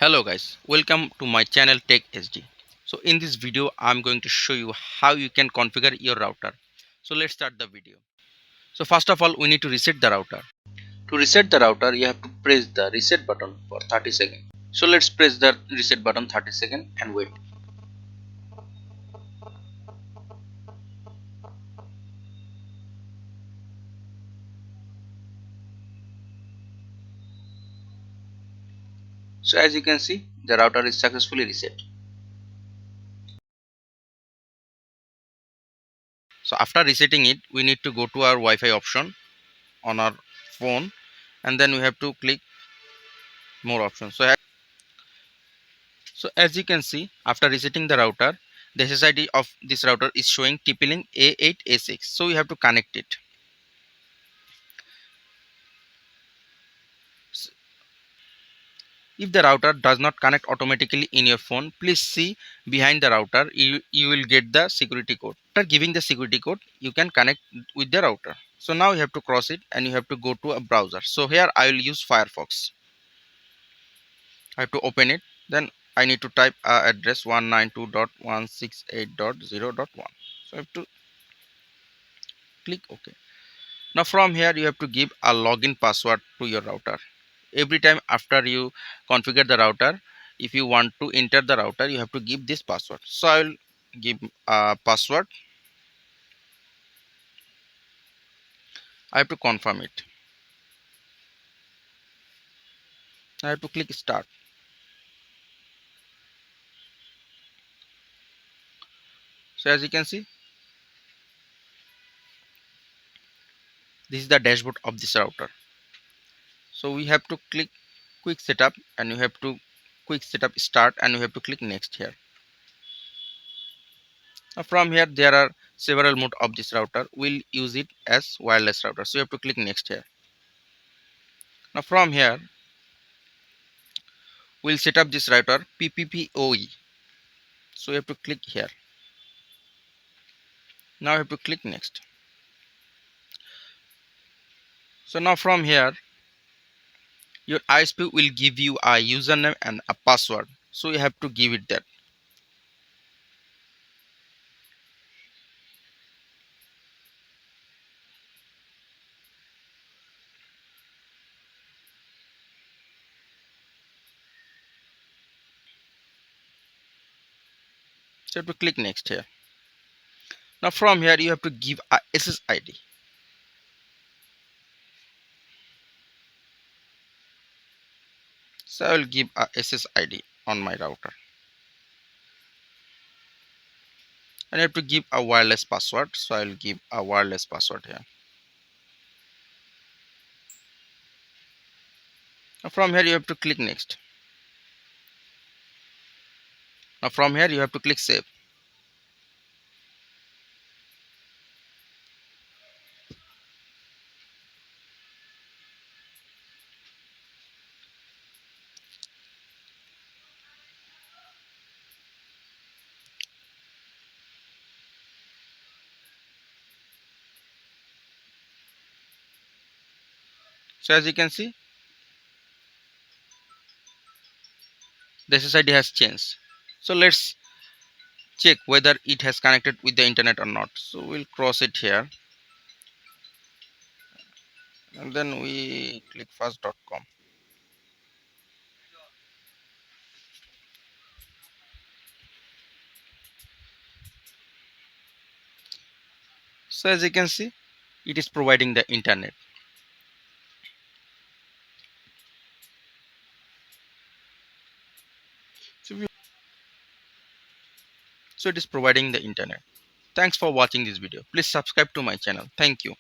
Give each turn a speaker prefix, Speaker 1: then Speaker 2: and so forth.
Speaker 1: Hello guys, welcome to my channel Tech SD. So in this video I'm going to show you how you can configure your router. So let's start the video. So first of all we need to reset the router. To reset the router you have to press the reset button for 30 seconds. So let's press the reset button 30 seconds and wait. So as you can see the router is successfully reset. So after resetting it we need to go to our Wi-Fi option on our phone and then we have to click more options. So as you can see, after resetting the router, the SSID of this router is showing TP-Link A8A6. So we have to connect it. S- If the router does not connect automatically in your phone, please see behind the router. You will get the security code. After giving the security code, you can connect with the router. So now you have to cross it and you have to go to a browser. So here I will use Firefox. I have to open it. Then I need to type address 192.168.0.1. So I have to click OK. Now from here you have to give a login password to your router. Every time after you configure the router, if you want to enter the router, you have to give this password. So I will give a password. I have to confirm it. I have to click start. So as you can see, this is the dashboard of this router. So we have to click quick setup and you have to quick setup start and you have to click next here. Now from here there are several mode of this router. We'll use it as wireless router. So you have to click next here. Now from here we'll set up this router PPPoE. So you have to click here. Now you have to click next. So now from here your ISP will give you a username and a password. So you have to give it that. So you have to click next here. Now from here you have to give a SSID. So I will give a SSID on my router. And you have to give a wireless password. So I will give a wireless password here. Now from here you have to click next. Now from here you have to click save. So as you can see the SSID has changed. So let's check whether it has connected with the internet or not. So we'll cross it here and then we click fast.com. So as you can see it is providing the internet. So, so it is providing the internet. Thanks for watching this video. Please subscribe to my channel. Thank you.